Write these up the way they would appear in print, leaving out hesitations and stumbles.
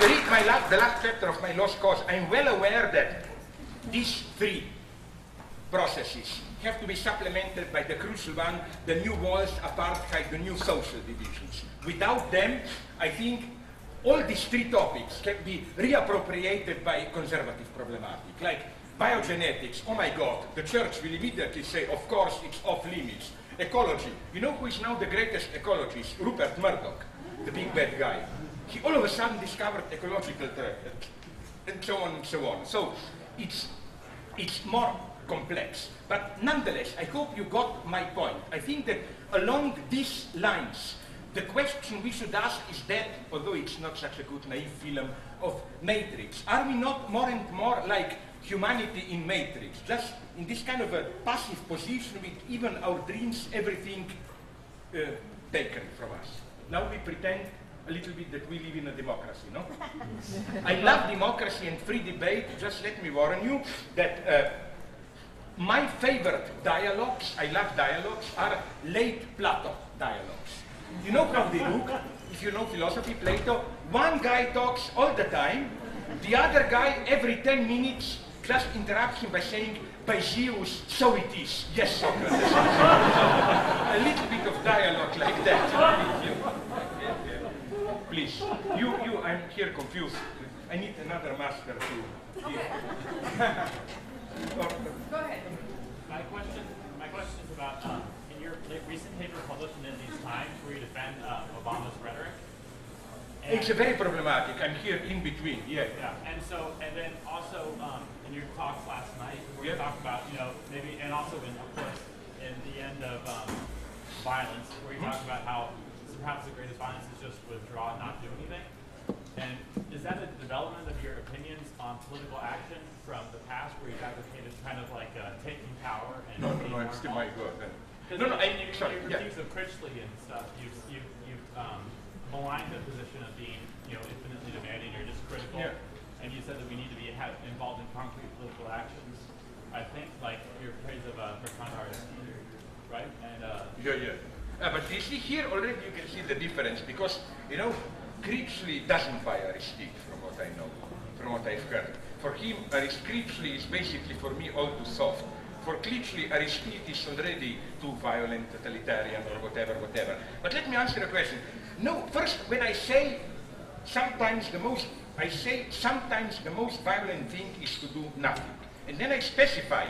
read the last chapter of my Lost Cause, I'm well aware that these three processes have to be supplemented by the crucial one, the new walls, apartheid, the new social divisions. Without them, I think all these three topics can be reappropriated by conservative problematic, like biogenetics. Oh my God, the church will immediately say, of course, it's off limits. Ecology. You know who is now the greatest ecologist? Rupert Murdoch, the big bad guy. He all of a sudden discovered ecological threat, and so on and so on. So it's more complex. But nonetheless, I hope you got my point. I think that along these lines, the question we should ask is that, although it's not such a good naive film, of Matrix. Are we not more and more like humanity in Matrix? Just in this kind of a passive position with even our dreams, everything taken from us. Now we pretend a little bit that we live in a democracy, no? I love democracy and free debate. Just let me warn you that my favorite dialogues, I love dialogues, are late Plato dialogues. You know how they look? If you know philosophy, Plato, one guy talks all the time, the other guy every 10 minutes just interrupts him by saying, by Zeus, so it is. Yes, Socrates. A little bit of dialogue like that. Please, I'm here confused. I need another master to hear. Go ahead. My question is about in your recent paper published in these Times where you defend Obama's rhetoric. It's a very problematic. I'm here in between. Yeah. And then also in your talks last night where you talk about maybe, and also of course in the end of violence where you talk about how perhaps the greatest violence is just withdraw and not do anything. And is that a development of your opinions on political action from the past where you've advocated kind of like taking power and No, I'm still my God. Your critiques of Critchley and stuff, you've maligned the position of being infinitely demanding or just critical, and you said that we need to be involved in concrete political actions. I think like your praise of Bertrand Aristide, right? And but you see here already you can see the difference because Critchley doesn't buy Aristide from what I know, from what I've heard. For him, Critchley is basically for me all too soft. For Critchley, Aristide is already too violent, totalitarian, or whatever. But let me answer the question. No, first, when I say sometimes the most violent thing is to do nothing. And then I specify,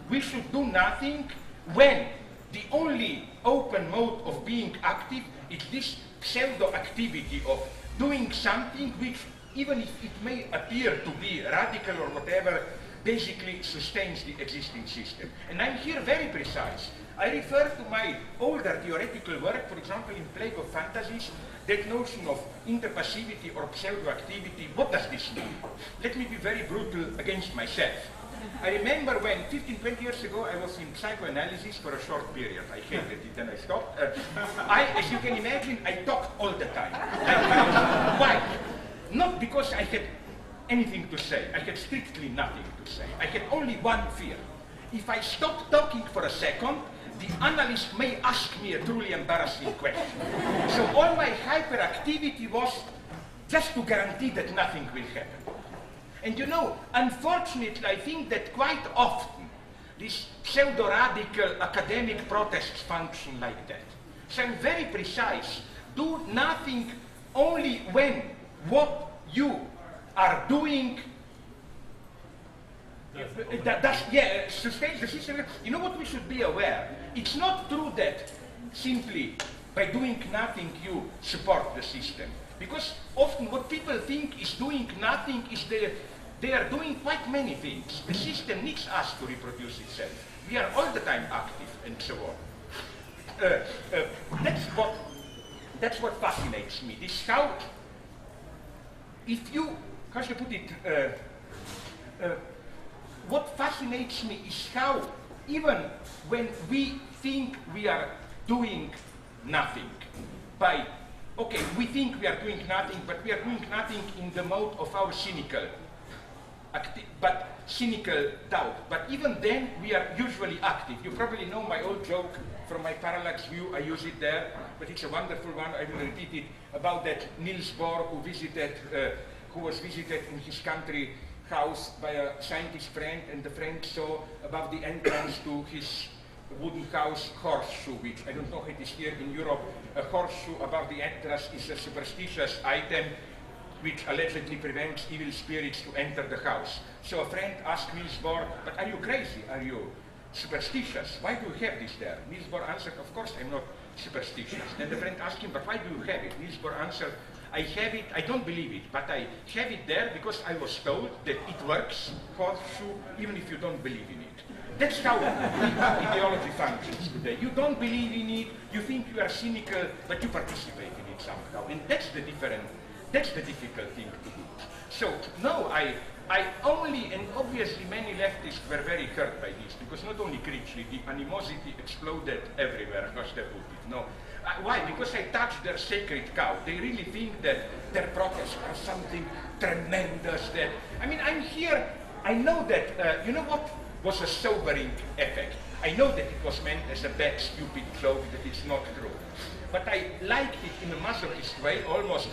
we should do nothing when the only open mode of being active is this pseudo-activity of doing something which, even if it may appear to be radical or whatever, basically sustains the existing system. And I'm here very precise. I refer to my older theoretical work, for example, in Plague of Fantasies, that notion of interpassivity or pseudo-activity. What does this mean? Let me be very brutal against myself. I remember when 15, 20 years ago I was in psychoanalysis for a short period. I hated it and I stopped. As you can imagine, I talked all the time. Why? Not because I had anything to say. I had strictly nothing to say. I had only one fear. If I stopped talking for a second, the analyst may ask me a truly embarrassing question. So all my hyperactivity was just to guarantee that nothing will happen. And unfortunately, I think that quite often these pseudo-radical academic protests function like that. So I'm very precise. Do nothing only when what you are doing sustains the system. You know what we should be aware? It's not true that simply by doing nothing you support the system. Because often what people think is doing nothing is they are doing quite many things. The system needs us to reproduce itself. We are all the time active and so on. That's what fascinates me. This how, how should I put it? What fascinates me is how even when we think we are doing nothing, we think we are doing nothing, but we are doing nothing in the mode of our cynical doubt. But even then, we are usually active. You probably know my old joke from my parallax view. I use it there, but it's a wonderful one. I will repeat it about that Niels Bohr who visited who was visited in his country house by a scientist friend, and the friend saw above the entrance to his wooden house horseshoe, which I don't know how it is here in Europe. A horseshoe above the entrance is a superstitious item which allegedly prevents evil spirits to enter the house. So a friend asked Niels Bohr, but are you crazy? Are you superstitious? Why do you have this there? Niels Bohr answered, of course I'm not superstitious. Then the friend asked him, but why do you have it? Niels Bohr answered, I have it, I don't believe it, but I have it there because I was told that it works, horseshoe, even if you don't believe in it. That's how ideology functions today. You don't believe in it, you think you are cynical, but you participate in it somehow. And that's the difficult thing to do. So, no, I only, and obviously many leftists were very hurt by this, because not only Critchley, the animosity exploded everywhere, as they put it. No. Why? Because I touched their sacred cow. They really think that their protests are something tremendous. That, I mean, I'm here, I know that, you know what was a sobering effect? I know that it was meant as a bad, stupid joke, that it's not true. But I liked it in a masochist way, almost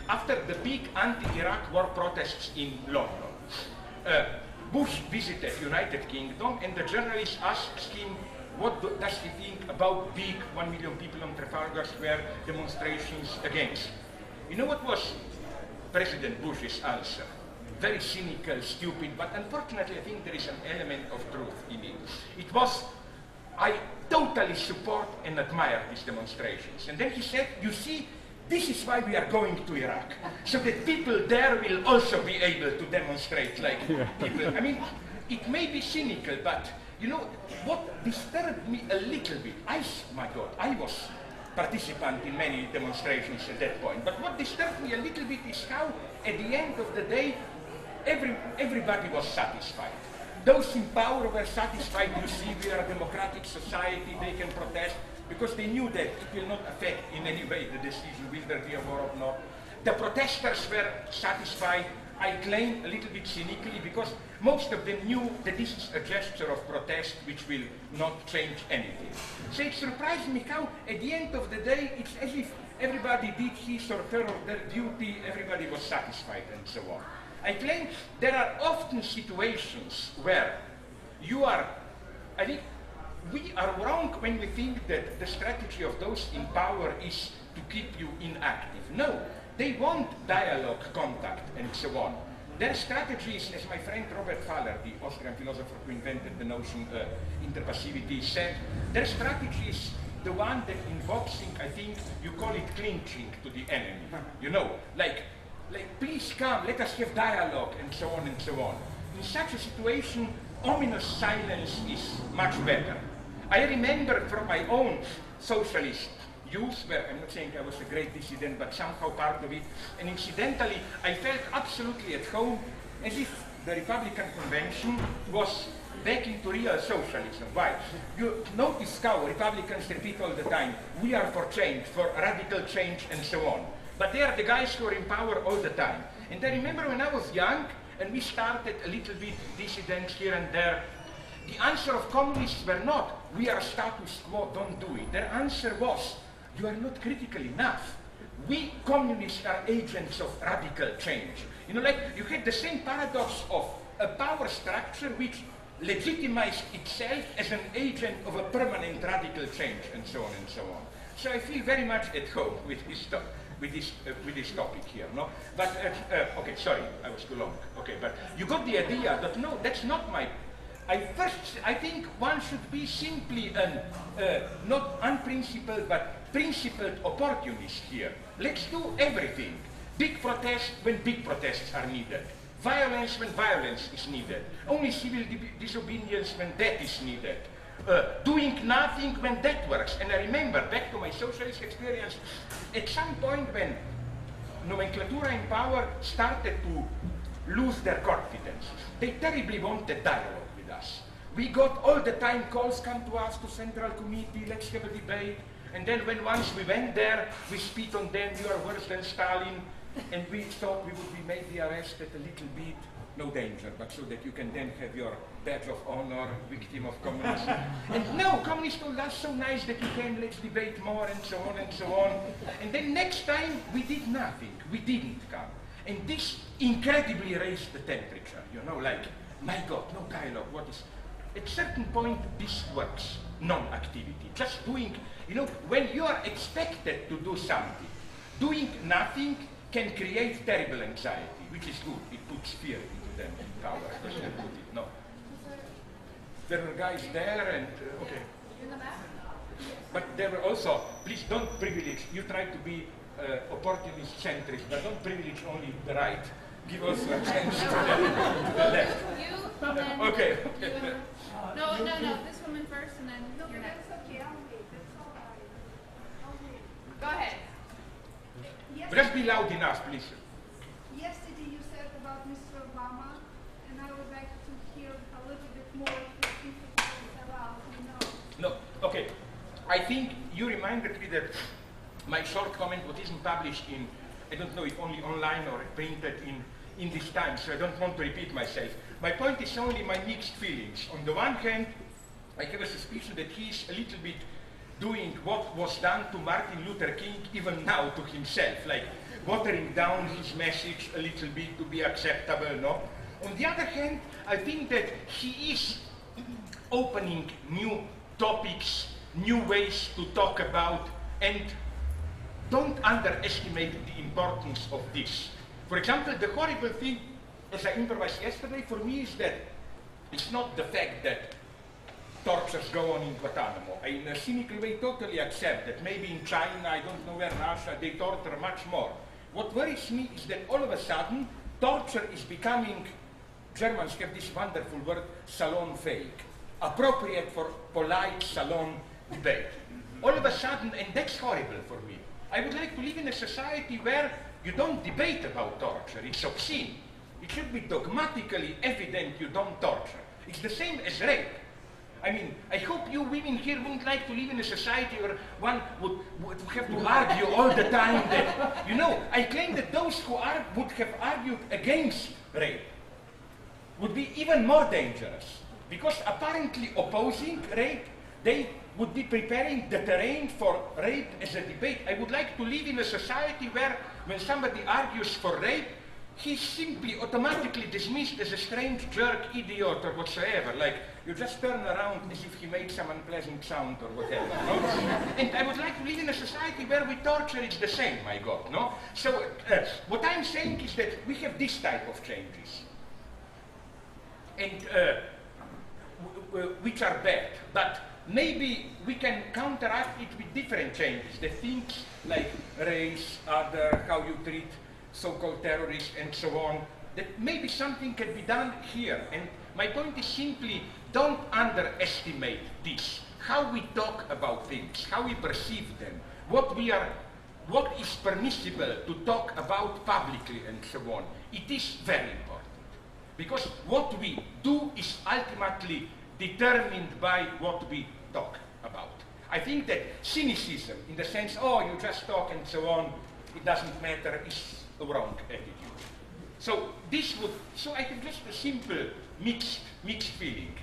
after the big anti-Iraq war protests in London. Bush visited United Kingdom, and the journalist asked him, what does he think about big 1 million people on Trafalgar Square demonstrations against? You know what was President Bush's answer? Very cynical, stupid, but unfortunately I think there is an element of truth in it. It was, I totally support and admire these demonstrations. And then he said, you see, this is why we are going to Iraq, so that people there will also be able to demonstrate like people. I mean, it may be cynical, but you know, what disturbed me a little bit, my God, I was participant in many demonstrations at that point, but what disturbed me a little bit is how, at the end of the day, everybody was satisfied. Those in power were satisfied. You see, we are a democratic society, they can protest, because they knew that it will not affect in any way the decision, will there be a war or not. The protesters were satisfied. I claim a little bit cynically, because most of them knew that this is a gesture of protest which will not change anything. So it surprised me how, at the end of the day, it's as if everybody did his or her or their duty, everybody was satisfied, and so on. I claim there are often situations where you are, I think, we are wrong when we think that the strategy of those in power is to keep you inactive. No, they want dialogue, contact, and so on. Their strategy is, as my friend Robert Thaler, the Austrian philosopher who invented the notion interpassivity, said, their strategy is the one that in boxing, I think, you call it clinching to the enemy. You know, like please come, let us have dialogue, and so on and so on. In such a situation, ominous silence is much better. I remember from my own socialist youth, where I'm not saying I was a great dissident, but somehow part of it, and incidentally, I felt absolutely at home, as if the Republican convention was back into real socialism. Why? You notice how Republicans repeat all the time, we are for change, for radical change, and so on. But they are the guys who are in power all the time. And I remember when I was young, and we started a little bit dissidents here and there, the answer of communists were not, we are status quo, don't do it. Their answer was, you are not critical enough. We communists are agents of radical change. You know, like you had the same paradox of a power structure which legitimized itself as an agent of a permanent radical change, and so on and so on. So I feel very much at home with this topic here, no? But, okay, sorry, I was too long. Okay, but you got the idea that no, that's not my... I think one should be simply an, not unprincipled, but principled opportunist here. Let's do everything. Big protests when big protests are needed. Violence when violence is needed. Only civil disobedience when that is needed. Doing nothing when that works. And I remember, back to my socialist experience, at some point when nomenclatura in power started to lose their confidence, they terribly wanted dialogue with us. We got all the time calls, come to us to Central Committee, let's have a debate. And then when once we went there, we spit on them, you are worse than Stalin. And we thought we would be maybe arrested a little bit, no danger, but so that you can then have your badge of honor, victim of communism. And no, communists told us, so nice that you came, let's debate more, and so on and so on. And then next time, we did nothing. We didn't come. And this incredibly raised the temperature, you know, like, my God, no dialogue, what is... At a certain point, this works, non-activity. Just doing, you know, when you are expected to do something, doing nothing can create terrible anxiety, which is good. It puts fear into them in power, doesn't it put it? No. There were guys there and, okay. In the back? But there were also, please don't privilege, you try to be opportunist centrist, but don't privilege only the right. Give also a chance to the left. You, and then Okay. you. No, this woman first, and then you're next. That's okay, I'll wait. That's all right. I'll wait. Go ahead. Just be loud enough, please. Yesterday you said about Mr. Obama, and I would like to hear a little bit more specifically about, you know. No, okay. I think you reminded me that my short comment, what isn't published in, I don't know if only online or printed in this time, so I don't want to repeat myself. My point is only my mixed feelings. On the one hand, I have a suspicion that he is a little bit doing what was done to Martin Luther King even now to himself, like watering down his message a little bit to be acceptable, no? On the other hand, I think that he is opening new topics, new ways to talk about, and don't underestimate the importance of this. For example, the horrible thing, as I improvised yesterday, for me is that it's not the fact that tortures go on in Guantanamo. I, in a cynical way, totally accept that maybe in China, I don't know where, Russia, they torture much more. What worries me is that all of a sudden, torture is becoming, Germans have this wonderful word, salonfähig, appropriate for polite salon debate. All of a sudden, and that's horrible for me. I would like to live in a society where you don't debate about torture, it's obscene. It should be dogmatically evident you don't torture. It's the same as rape. I mean, I hope you women here wouldn't like to live in a society where one would have to argue all the time that, you know, I claim that those who would have argued against rape would be even more dangerous, because apparently opposing rape, they would be preparing the terrain for rape as a debate. I would like to live in a society where when somebody argues for rape, he's simply automatically dismissed as a strange jerk, idiot, or whatsoever. Like, you just turn around as if he made some unpleasant sound or whatever, no? And I would like to live in a society where with torture it's the same, my God, no? So, what I'm saying is that we have this type of changes. And, which are bad, but maybe we can counteract it with different changes. The things like race, other, how you treat so-called terrorists and so on, that maybe something can be done here. And my point is simply, don't underestimate this. How we talk about things, how we perceive them, what is permissible to talk about publicly and so on. It is very important. Because what we do is ultimately determined by what we talk about. I think that cynicism, in the sense, oh, you just talk and so on, it doesn't matter, is a wrong attitude. So I have just a simple mixed feeling.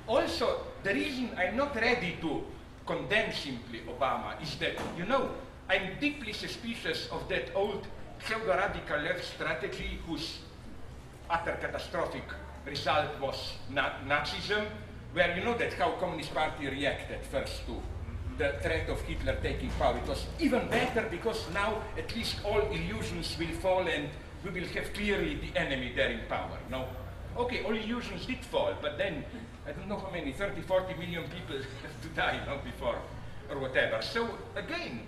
Also, the reason I'm not ready to condemn simply Obama is that, you know, I'm deeply suspicious of that old pseudo-radical left strategy whose utter catastrophic result was Nazism, where you know that how Communist Party reacted first to the threat of Hitler taking power. It was even better because now at least all illusions will fall and we will have clearly the enemy there in power. No? Okay, all illusions did fall, but then I don't know how many, 30, 40 million people have to die before or whatever. So again,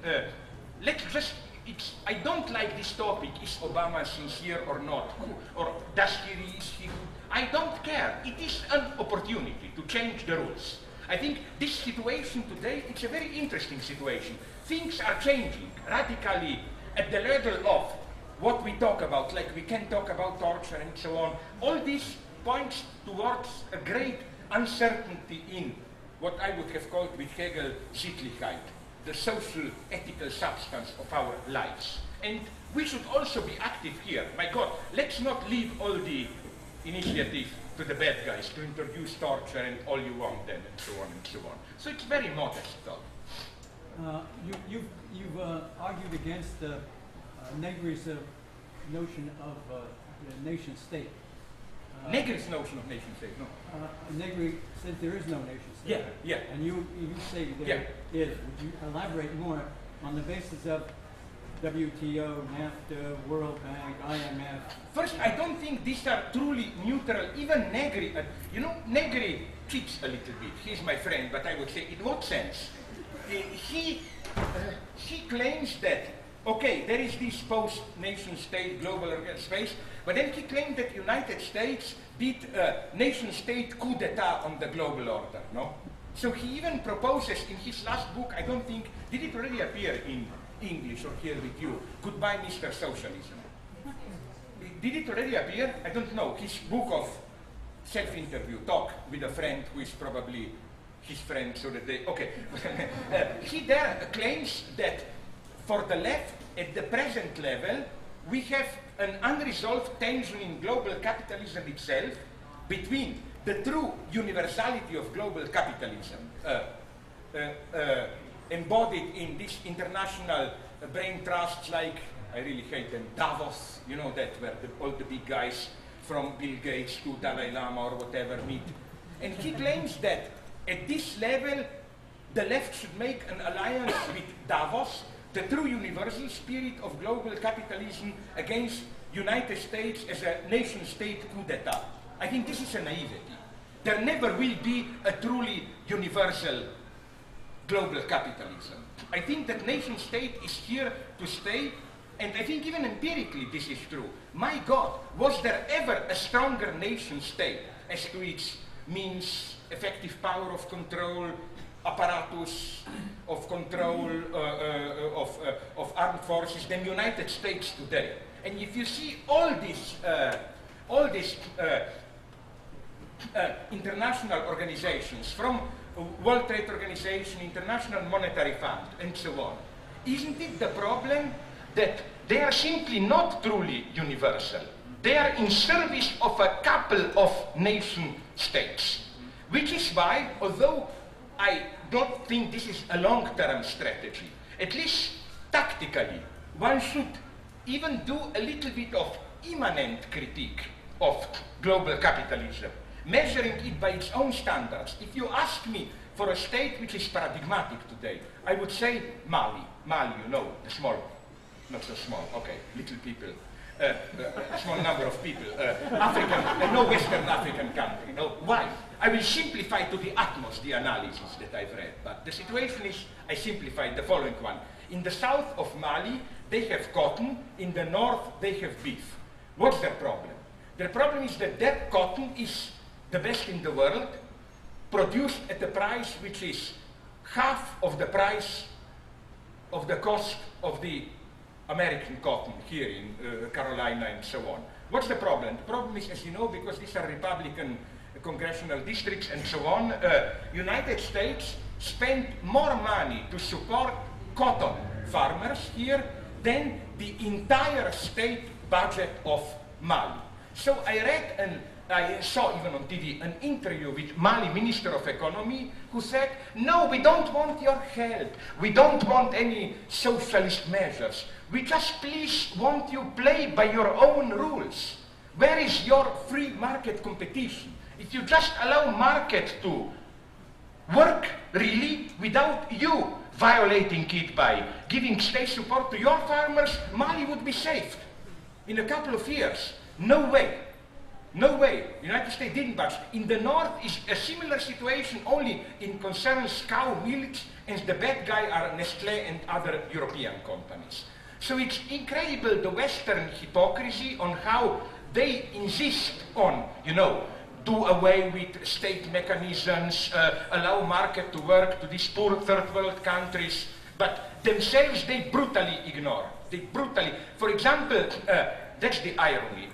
let's just, I don't like this topic, is Obama sincere or not? Or does he, is he? I don't care. It is an opportunity to change the rules. I think this situation today, it's a very interesting situation. Things are changing radically at the level of what we talk about, like we can talk about torture and so on. All this points towards a great uncertainty in what I would have called with Hegel Sittlichkeit, the social ethical substance of our lives. And we should also be active here. My God, let's not leave all the initiative to the bad guys to introduce torture and all you want then and so on and so on. So it's very modest though. You've argued against Negri's notion of nation state. Negri's notion of nation state, no. Negri says there is no nation state. Yeah, yeah. And you say there is. Would you elaborate more on the basis of WTO, NAFTA, World Bank, IMF? First, I don't think these are truly neutral. Even Negri, Negri cheats a little bit. He's my friend, but I would say, in what sense? He claims that, okay, there is this post-nation state global space, but then he claimed that United States did a nation-state coup d'etat on the global order, no? So he even proposes in his last book, I don't think, did it already appear in English or here with you, Goodbye Mr. Socialism. Did it already appear? I don't know. His book of self-interview, talk with a friend who is probably his friend, so that they, okay. He there claims that for the left, at the present level, we have an unresolved tension in global capitalism itself between the true universality of global capitalism, embodied in these international brain trusts like, I really hate them, Davos, you know that, where all the big guys from Bill Gates to Dalai Lama or whatever meet. And he claims that at this level, the left should make an alliance with Davos, the true universal spirit of global capitalism, against United States as a nation-state coup d'etat. I think this is a naivety. There never will be a truly universal global capitalism. I think that nation-state is here to stay, and I think even empirically this is true. My God, was there ever a stronger nation-state as to its means, effective power of control, apparatus of control of armed forces than United States today? And if you see all these international organizations, from World Trade Organization, International Monetary Fund, and so on, isn't it the problem that they are simply not truly universal? They are in service of a couple of nation states, which is why, although I don't think this is a long-term strategy, at least tactically, one should even do a little bit of immanent critique of global capitalism, measuring it by its own standards. If you ask me for a state which is paradigmatic today, I would say Mali. Mali, you know, the small, not so small, okay, little people, a small number of people, African, no Western African country. No, why? I will simplify to the utmost the analysis that I've read, but the situation is, I simplified the following one. In the south of Mali, they have cotton, in the north, they have beef. What's their problem? Their problem is that their cotton is the best in the world, produced at a price which is half of the price of the cost of the American cotton here in Carolina and so on. What's the problem? The problem is, as you know, because these are Republican congressional districts and so on, United States spent more money to support cotton farmers here than the entire state budget of Mali. So I read and I saw even on TV an interview with Mali Minister of Economy who said, no, we don't want your help. We don't want any socialist measures. We just please want you play by your own rules. Where is your free market competition? If you just allow market to work really without you violating it by giving state support to your farmers, Mali would be saved in a couple of years. No way. No way. The United States didn't budge. In the north is a similar situation, only in concerns cow milk, and the bad guy are Nestlé and other European companies. So it's incredible, the Western hypocrisy on how they insist on, you know, do away with state mechanisms, allow market to work to these poor third world countries, but themselves they brutally ignore. They brutally, for example, that's the irony.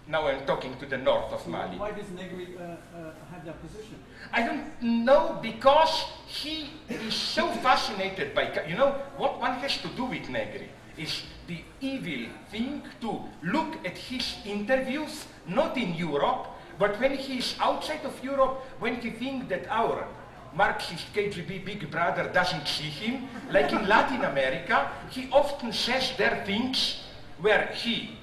Now I'm talking to the north of Mali. Why does Negri have that position? I don't know, because he is so fascinated by, you know, what one has to do with Negri is the evil thing to look at his interviews, not in Europe, but when he is outside of Europe, when he thinks that our Marxist KGB big brother doesn't see him, like in Latin America, he often says there things where he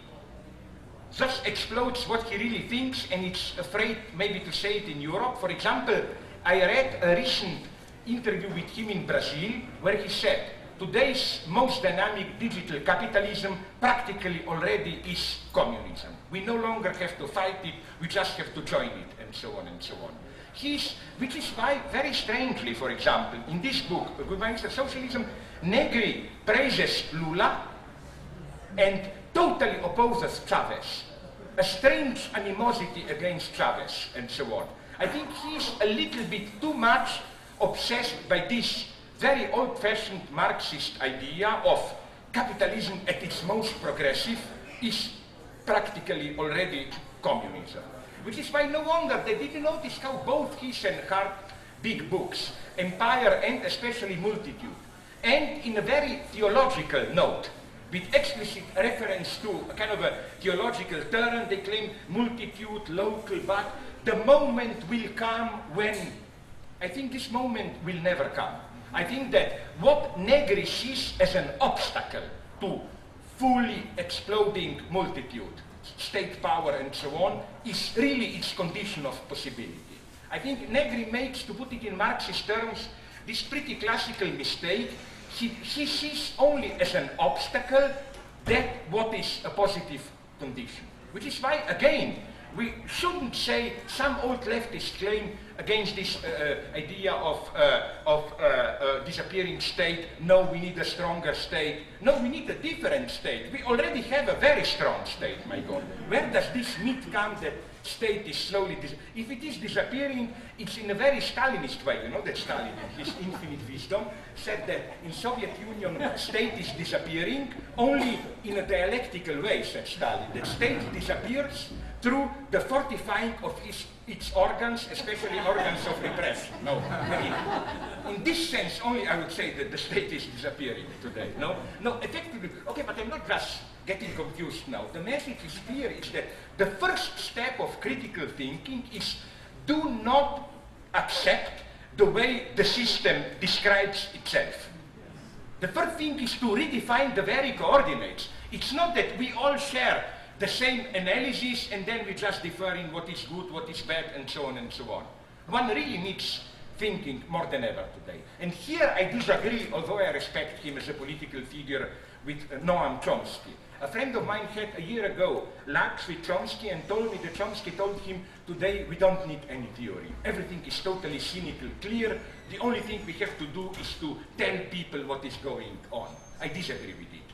just explodes what he really thinks, and it's afraid maybe to say it in Europe. For example, I read a recent interview with him in Brazil where he said, today's most dynamic digital capitalism practically already is communism. We no longer have to fight it, we just have to join it, and so on and so on. Which is why, very strangely, for example, in this book, Goodbye Mr. Socialism, Negri praises Lula and totally opposes Chavez. A strange animosity against Chavez, and so on. I think he's a little bit too much obsessed by this very old-fashioned Marxist idea of capitalism at its most progressive is practically already communism. Which is why no wonder they didn't notice how both his and Hart big books, Empire and especially Multitude, and in a very theological note, with explicit reference to a kind of a theological term, they claim multitude, local, but the moment will come when, I think this moment will never come. I think that what Negri sees as an obstacle to fully exploding multitude, state power and so on, is really its condition of possibility. I think Negri makes, to put it in Marxist terms, this pretty classical mistake. He sees only as an obstacle that what is a positive condition. Which is why, again, we shouldn't say some old leftists claim against this idea of disappearing state, no, we need a stronger state. No, we need a different state. We already have a very strong state, my God. Where does this myth come that state is slowly if it is disappearing, it's in a very Stalinist way. You know that Stalin, in his infinite wisdom, said that in Soviet Union, state is disappearing only in a dialectical way, said Stalin. That state disappears through the fortifying of its organs, especially organs of repression. No, in this sense only I would say that the state is disappearing today. No, effectively, okay, but I'm not just getting confused now. The message is clear, is that the first step of critical thinking is do not accept the way the system describes itself. The first thing is to redefine the very coordinates. It's not that we all share the same analysis and then we just differ in what is good, what is bad, and so on and so on. One really needs thinking more than ever today. And here I disagree, although I respect him as a political figure, with Noam Chomsky. A friend of mine had a year ago lunch with Chomsky and told me that Chomsky told him, today we don't need any theory. Everything is totally cynical, clear. The only thing we have to do is to tell people what is going on. I disagree with it.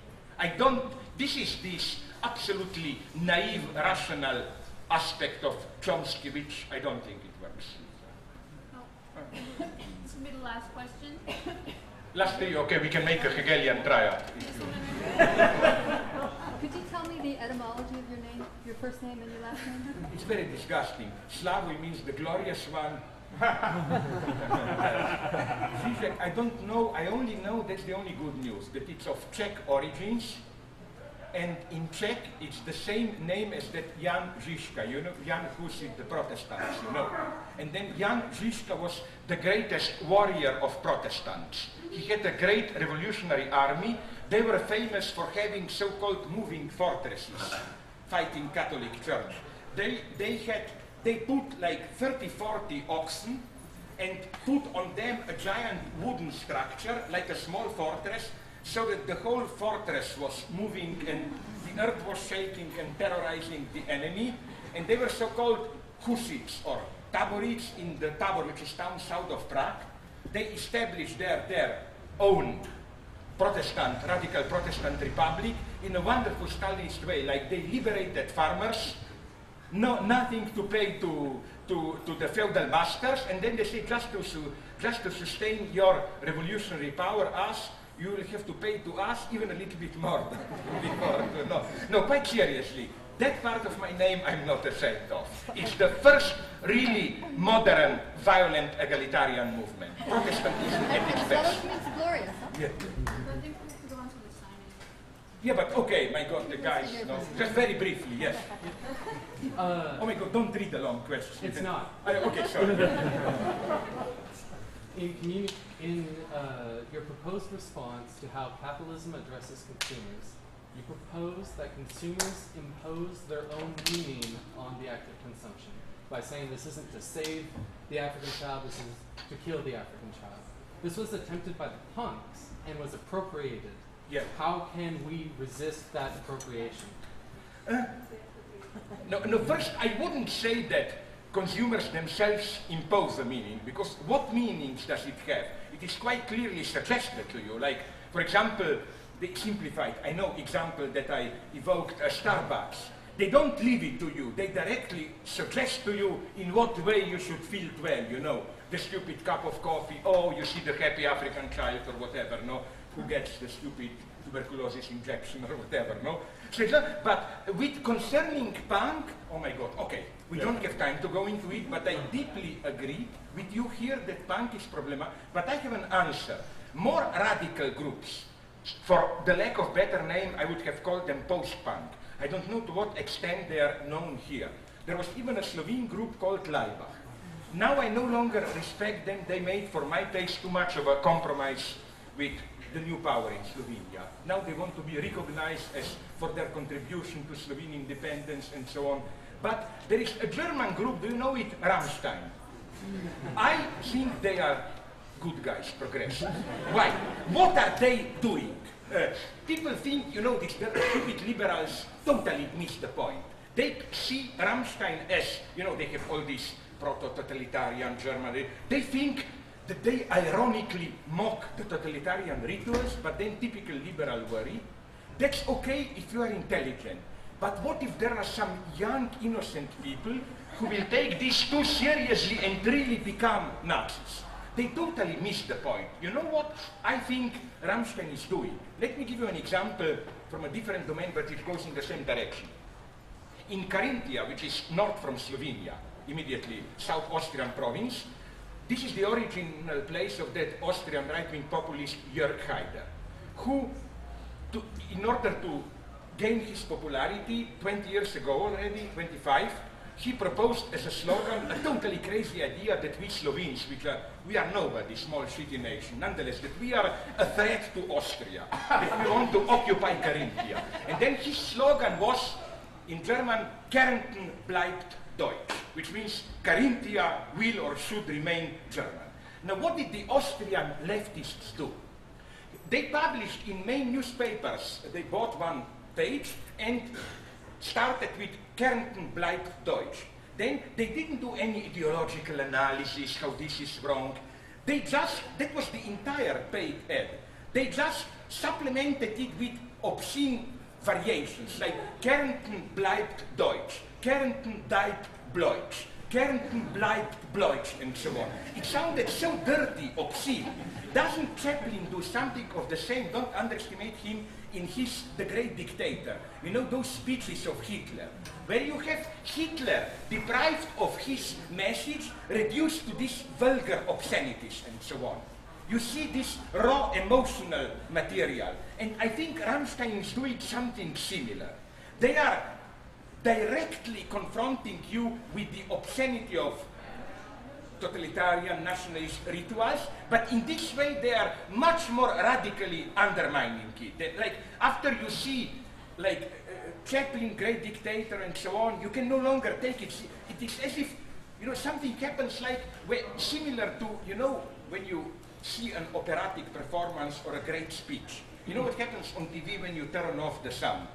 This is this absolutely naive, rational aspect of Chomsky, which I don't think it works. This will be the last question. Last three, okay, we can make a Hegelian triad. Could you tell me the etymology of your name, your first name and your last name? It's very disgusting. Slavoj means the glorious one. Zizek, I don't know, I only know, that's the only good news, that it's of Czech origins. And in Czech, it's the same name as that Jan Žižka, you know, Jan Husid, the Protestants, you know. And then Jan Žižka was the greatest warrior of Protestants. He had a great revolutionary army. They were famous for having so-called moving fortresses, fighting Catholic Church. They put like 30, 40 oxen and put on them a giant wooden structure, like a small fortress, so that the whole fortress was moving and the earth was shaking and terrorizing the enemy. And they were so-called Husids or Taborids in the Tabor, which is town south of Prague. They established their own Protestant, radical Protestant republic in a wonderful Stalinist way, like they liberated farmers, nothing to pay to the feudal masters, and then they say just to sustain your revolutionary power, you will have to pay to us even a little bit more. No, quite seriously, that part of my name I'm not ashamed of. It's the first really modern, violent, egalitarian movement. Protestantism at its best. Means glorious, huh? Yeah. I think we have to go on to the signing. Yeah, but okay, my God, the guys, no, just very briefly, yes. Oh my God, don't read the long questions. It's not. Okay, sorry. In your proposed response to how capitalism addresses consumers, You propose that consumers impose their own meaning on the act of consumption by saying this isn't to save the African child, this is to kill the African child. This was attempted by the punks and was appropriated. Yeah. How can we resist that appropriation? No, first, I wouldn't say that consumers themselves impose the meaning, because what meanings does it have? It is quite clearly suggested to you. Like, for example, they simplified, I know example that I evoked, Starbucks. They don't leave it to you. They directly suggest to you in what way you should feel well, you know. The stupid cup of coffee, oh, you see the happy African child or whatever, no? Who gets the stupid tuberculosis injection or whatever, no? So, but with concerning punk, oh my God, okay, we don't have time to go into it, but I deeply agree with you here that punk is problematic, but I have an answer. More radical groups, for the lack of better name, I would have called them post-punk. I don't know to what extent they are known here. There was even a Slovene group called Laibach. Now I no longer respect them. They made, for my taste, too much of a compromise with the new power in Slovenia. Now they want to be recognized as for their contribution to Slovene independence and so on. But there is a German group, do you know it? Rammstein. I think they are good guys, progressive. Why? What are they doing? People think, you know, these stupid liberals totally miss the point. They see Rammstein as, you know, they have all these proto-totalitarian Germany. They think that they ironically mock the totalitarian rituals, but then typical liberal worry. That's okay if you are intelligent. But what if there are some young, innocent people who will take this too seriously and really become Nazis? They totally miss the point. You know what I think Rammstein is doing? Let me give you an example from a different domain, but it goes in the same direction. In Carinthia, which is north from Slovenia, immediately South Austrian province, this is the original place of that Austrian right-wing populist Jörg Haider, who, in order to gain his popularity 20 years ago already, 25, he proposed as a slogan a totally crazy idea that we Slovenes, we are nobody, small city nation, nonetheless, that we are a threat to Austria, that we want to occupy Carinthia. And then his slogan was, in German, Kärnten bleibt Deutsch, which means Carinthia will or should remain German. Now, what did the Austrian leftists do? They published in main newspapers, they bought one page and started with Kärnten bleibt Deutsch. Then they didn't do any ideological analysis, how this is wrong. They just, that was the entire paid ad. They just supplemented it with obscene variations, like Kärnten bleibt Deutsch, Kärnten bleibt Bleutsch, Kärnten bleibt Bleutsch, and so on. It sounded so dirty, obscene. Doesn't Chaplin do something of the same? Don't underestimate him in his The Great Dictator. You know those speeches of Hitler, where you have Hitler deprived of his message, reduced to these vulgar obscenities and so on. You see this raw emotional material. And I think Rammstein is doing something similar. They are directly confronting you with the obscenity of totalitarian nationalist rituals, but in this way they are much more radically undermining it. Like, after you see, like, Chaplin, Great Dictator, and so on, you can no longer take it. It is as if, you know, something happens like, similar to, you know, when you see an operatic performance or a great speech. You know what happens on TV when you turn off the sound?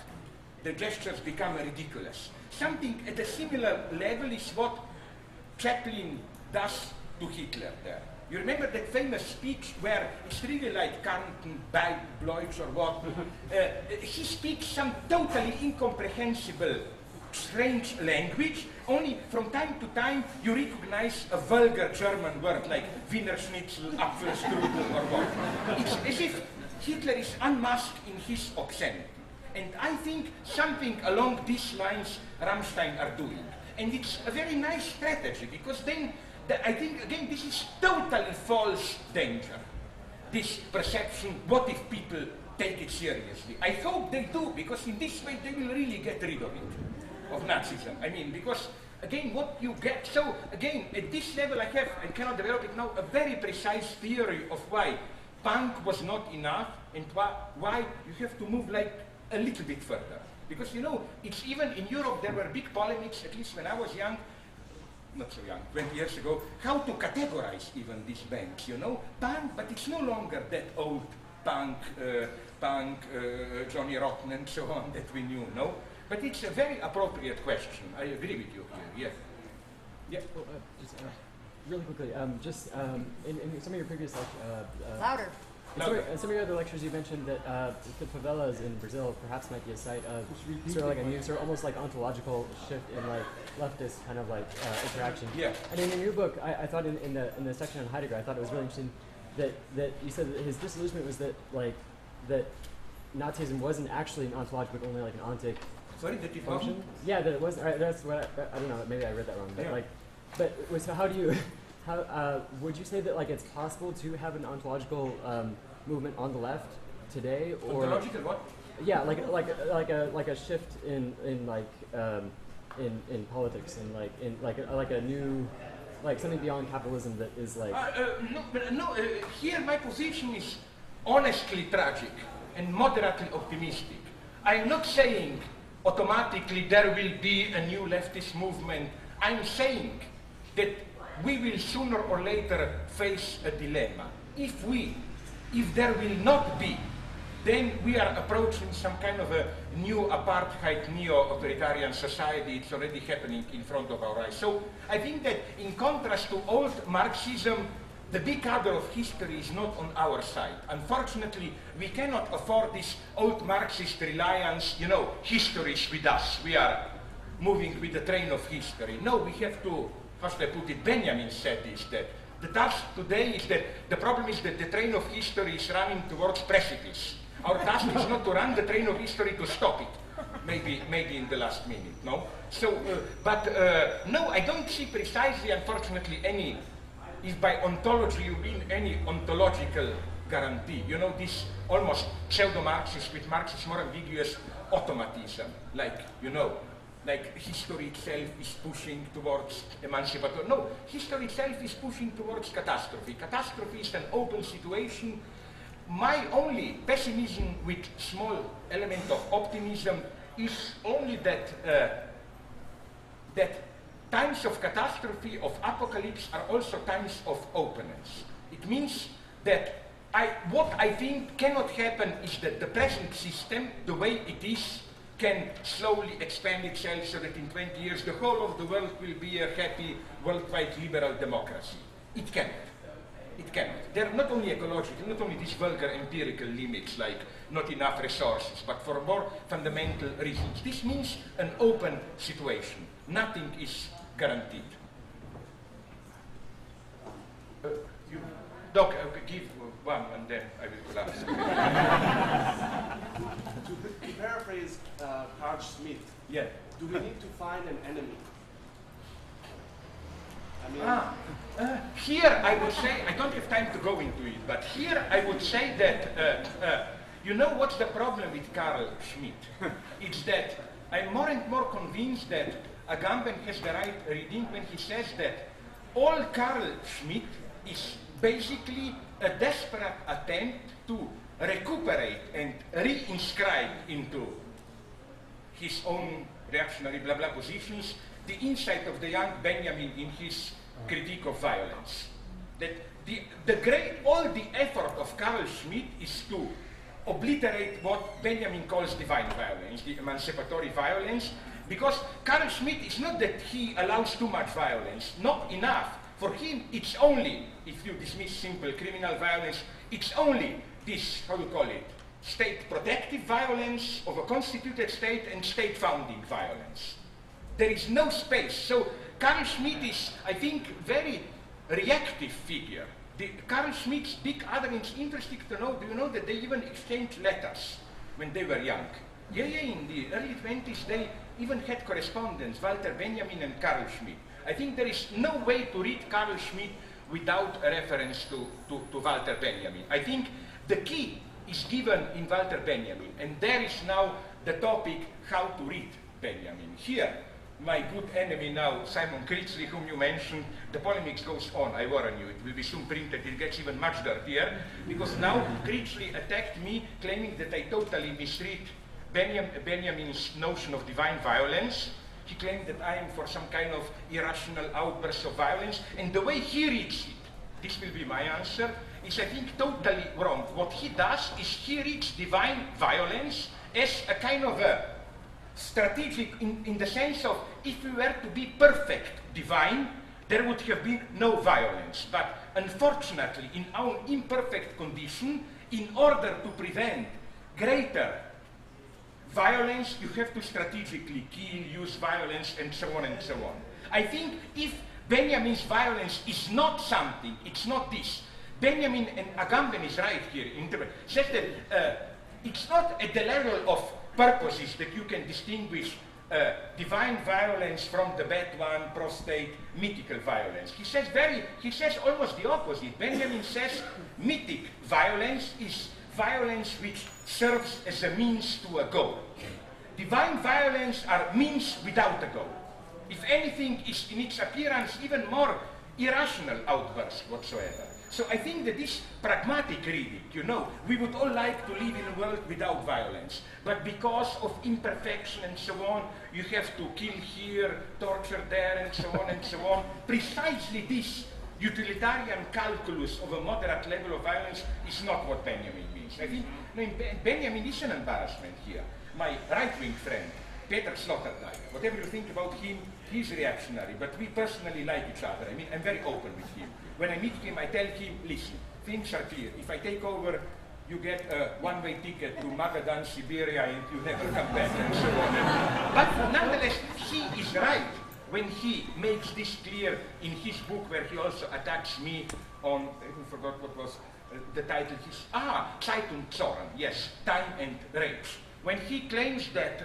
The gestures become ridiculous. Something at a similar level is what Chaplin does to Hitler there. You remember that famous speech where it's really like Kärnten bleibt Deutsch or what? He speaks some totally incomprehensible, strange language. Only from time to time you recognize a vulgar German word like Wiener Schnitzel, Apfelstrudel or what. It's as if Hitler is unmasked in his obscenity. And I think something along these lines Rammstein are doing. And it's a very nice strategy, because then I think, again, this is totally false danger. This perception, what if people take it seriously? I hope they do, because in this way they will really get rid of it, of Nazism. I mean, because, again, what you get, so, again, at this level I cannot develop it now, a very precise theory of why punk was not enough and why you have to move like a little bit further. Because, you know, it's even in Europe, there were big polemics, at least when I was young, not so young, 20 years ago, how to categorize even these bands, you know? Punk, but it's no longer that old punk, Johnny Rotten and so on that we knew, no? But it's a very appropriate question. I agree with you here, yes. Yeah. Well, just really quickly, in some of your previous Louder. in some of your other lectures, you mentioned that the favelas in Brazil perhaps might be a site of sort of like a new, sort of almost like ontological shift in like leftist kind of like interaction. Yeah. And in your book, I thought in the section on Heidegger, I thought it was really interesting that you said that his disillusionment was that like that Nazism wasn't actually an ontological, but only like an ontic. Sorry, that it function. wasn't? Yeah, that it wasn't. Right, that's what I don't know. Maybe I read that wrong. But so how do you? How would you say that like it's possible to have an ontological movement on the left today, or ontological what? Yeah, like a shift in politics and like a new like something beyond capitalism that is like. Here my position is honestly tragic and moderately optimistic. I'm not saying automatically there will be a new leftist movement. I'm saying that we will sooner or later face a dilemma. If there will not be, then we are approaching some kind of a new apartheid, neo-authoritarian society. It's already happening in front of our eyes. So I think that in contrast to old Marxism, the big other of history is not on our side. Unfortunately, we cannot afford this old Marxist reliance, you know, history is with us. We are moving with the train of history. No, we have to, how should I put it, Benjamin said this, that the task today is that the problem is that the train of history is running towards precipice. Our task is not to run the train of history, to stop it. Maybe in the last minute, no? So, no, I don't see precisely, unfortunately, any, if by ontology you mean any ontological guarantee. You know, this almost pseudo-Marxist with Marxist more ambiguous automatism, like, you know, like history itself is pushing towards emancipatory. No, history itself is pushing towards catastrophe. Catastrophe is an open situation. My only pessimism with small element of optimism is only that that times of catastrophe, of apocalypse, are also times of openness. It means that what I think cannot happen is that the present system, the way it is, can slowly expand itself so that in 20 years the whole of the world will be a happy, worldwide liberal democracy. It cannot. It cannot. There are not only ecological, not only these vulgar empirical limits like not enough resources, but for more fundamental reasons. This means an open situation. Nothing is guaranteed. Doc, give one and then I will collapse. To paraphrase Carl Schmitt, Yeah. do we need to find an enemy? I mean, here I would say, I don't have time to go into it, but here I would say that, you know what's the problem with Carl Schmitt? It's that I'm more and more convinced that Agamben has the right reading when he says that all Carl Schmitt is basically a desperate attempt to recuperate and reinscribe into his own reactionary blah blah positions the insight of the young Benjamin in his critique of violence. That all the effort of Carl Schmitt is to obliterate what Benjamin calls divine violence, the emancipatory violence, because Carl Schmitt is not that he allows too much violence, not enough. For him, it's only, if you dismiss simple criminal violence, it's only this, how do you call it, state protective violence of a constituted state and state founding violence. There is no space. So Carl Schmitt is, I think, very reactive figure. Carl Schmitt's big other is interesting to know, do you know that they even exchanged letters when they were young? Yeah, in the early 20s they even had correspondence, Walter Benjamin and Carl Schmitt. I think there is no way to read Carl Schmitt without a reference to Walter Benjamin. I think the key is given in Walter Benjamin, and there is now the topic how to read Benjamin. Here, my good enemy now, Simon Critchley, whom you mentioned, the polemics goes on, I warn you, it will be soon printed, it gets even much dirtier, because now Critchley attacked me, claiming that I totally misread Benjamin's notion of divine violence. He claimed that I am for some kind of irrational outburst of violence, and the way he reads it, this will be my answer, is I think totally wrong. What he does is he reads divine violence as a kind of a strategic, in the sense of if we were to be perfect divine, there would have been no violence. But unfortunately, in our imperfect condition, in order to prevent greater violence, you have to strategically kill, use violence, and so on and so on. I think if Benjamin's violence is not something, it's not this. Benjamin, and Agamben is right here, says that it's not at the level of purposes that you can distinguish divine violence from the bad one, prostate, mythical violence. He says almost the opposite. Benjamin says mythic violence is violence which serves as a means to a goal. Divine violence are means without a goal. If anything, is in its appearance even more irrational outburst whatsoever. So I think that this pragmatic reading, we would all like to live in a world without violence, but because of imperfection and so on, you have to kill here, torture there, and so on and so on. Precisely this utilitarian calculus of a moderate level of violence is not what Benjamin means. I think Benjamin is an embarrassment here. My right-wing friend, Peter Sloterdijk, whatever you think about him, he's reactionary, but we personally like each other. I mean, I'm very open with him. When I meet him, I tell him, listen, things are clear. If I take over, you get a one-way ticket to Magadan, Siberia, and you never come back, and so on. But nonetheless, he is right when he makes this clear in his book, where he also attacks me on, I forgot what was the title, Zeit und Zorn, yes, time and rage. When he claims that,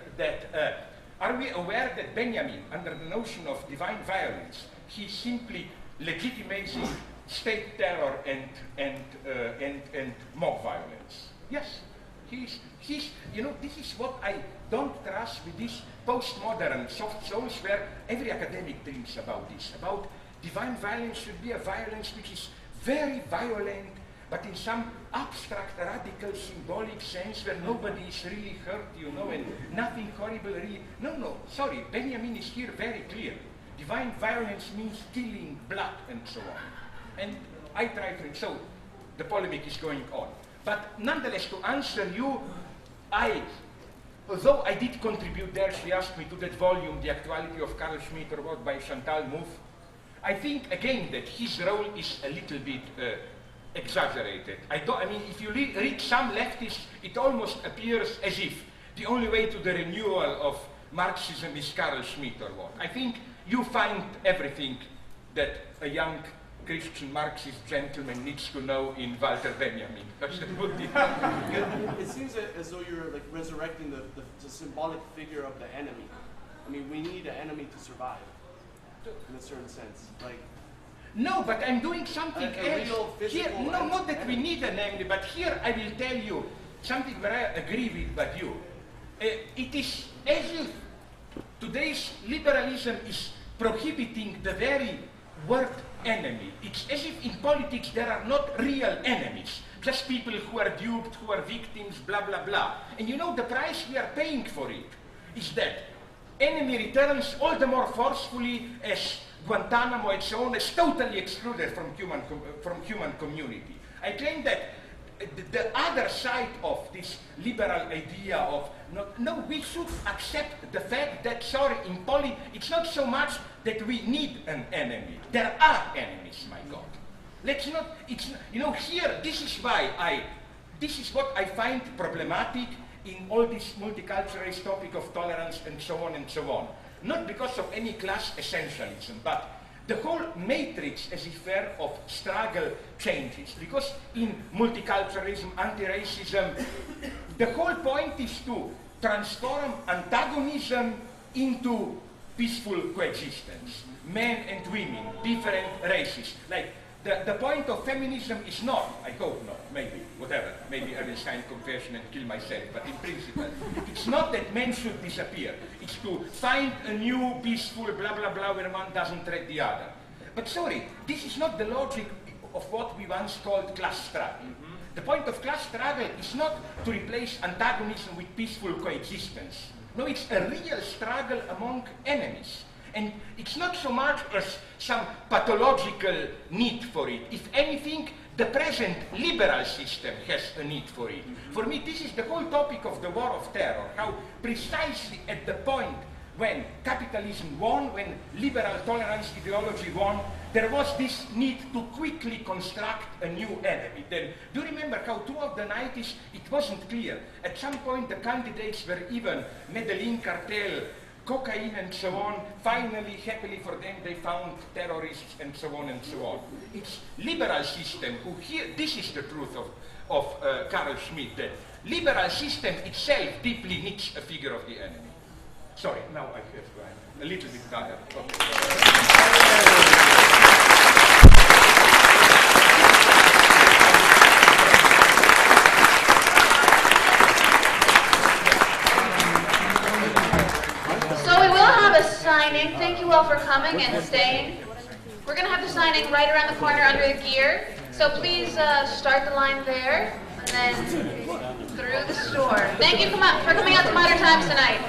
are we aware that Benjamin, under the notion of divine violence, he simply legitimizing state terror and mob violence? Yes, he's, this is what I don't trust with this postmodern soft souls where every academic thinks about this, about divine violence should be a violence which is very violent, but in some abstract, radical, symbolic sense where nobody is really hurt, and nothing horrible really. No, sorry, Benjamin is here very clear. Divine violence means killing, blood, and so on. And I try to, so the polemic is going on. But nonetheless, to answer you, although I did contribute there, she asked me, to that volume, The Actuality of Carl Schmitt, or what, by Chantal Mouffe, I think, again, that his role is a little bit exaggerated. I mean, if you read some leftists, it almost appears as if the only way to the renewal of Marxism is Carl Schmitt or what. I think you find everything that a young Christian Marxist gentleman needs to know in Walter Benjamin. It seems as though you're like resurrecting the symbolic figure of the enemy. I mean, we need an enemy to survive, in a certain sense. Like, no, but I'm doing something else. Real Here, no, not that we need an enemy, but here I will tell you something where I agree with you. It is as if today's liberalism is prohibiting the very word enemy. It's as if in politics there are not real enemies, just people who are duped, who are victims, blah, blah, blah. And the price we are paying for it is that enemy returns all the more forcefully as Guantanamo and so on is totally excluded from human community. I claim that the other side of this liberal idea of, no, we should accept the fact that, sorry, in it's not so much that we need an enemy. There are enemies, my God. Let's not, here, this is what I find problematic in all this multiculturalist topic of tolerance and so on and so on. Not because of any class essentialism, but the whole matrix, as it were, of struggle changes. Because in multiculturalism, anti-racism, the whole point is to transform antagonism into peaceful coexistence. Men and women, different races. Like, the point of feminism is not, I hope not, maybe, whatever, maybe I will sign confession and kill myself, but in principle, it's not that men should disappear. It's to find a new, peaceful, blah, blah, blah, where one doesn't tread the other. But sorry, this is not the logic of what we once called class struggle. The point of class struggle is not to replace antagonism with peaceful coexistence. No, it's a real struggle among enemies. And it's not so much as some pathological need for it. If anything, the present liberal system has a need for it. For me, this is the whole topic of the war of terror, how precisely at the point when capitalism won, when liberal tolerance ideology won, there was this need to quickly construct a new enemy. Then, do you remember how throughout the 90s it wasn't clear? At some point the candidates were even Medellin cartel, cocaine and so on. Finally, happily for them, they found terrorists and so on and so on. It's liberal system who here, this is the truth of Carl Schmitt, that liberal system itself deeply needs a figure of the enemy. Sorry, now I have to, I'm a little bit tired. Okay. Signing. Thank you all for coming and staying. We're going to have the signing right around the corner under the gear. So please start the line there and then through the store. Thank you for coming out to Modern Times tonight.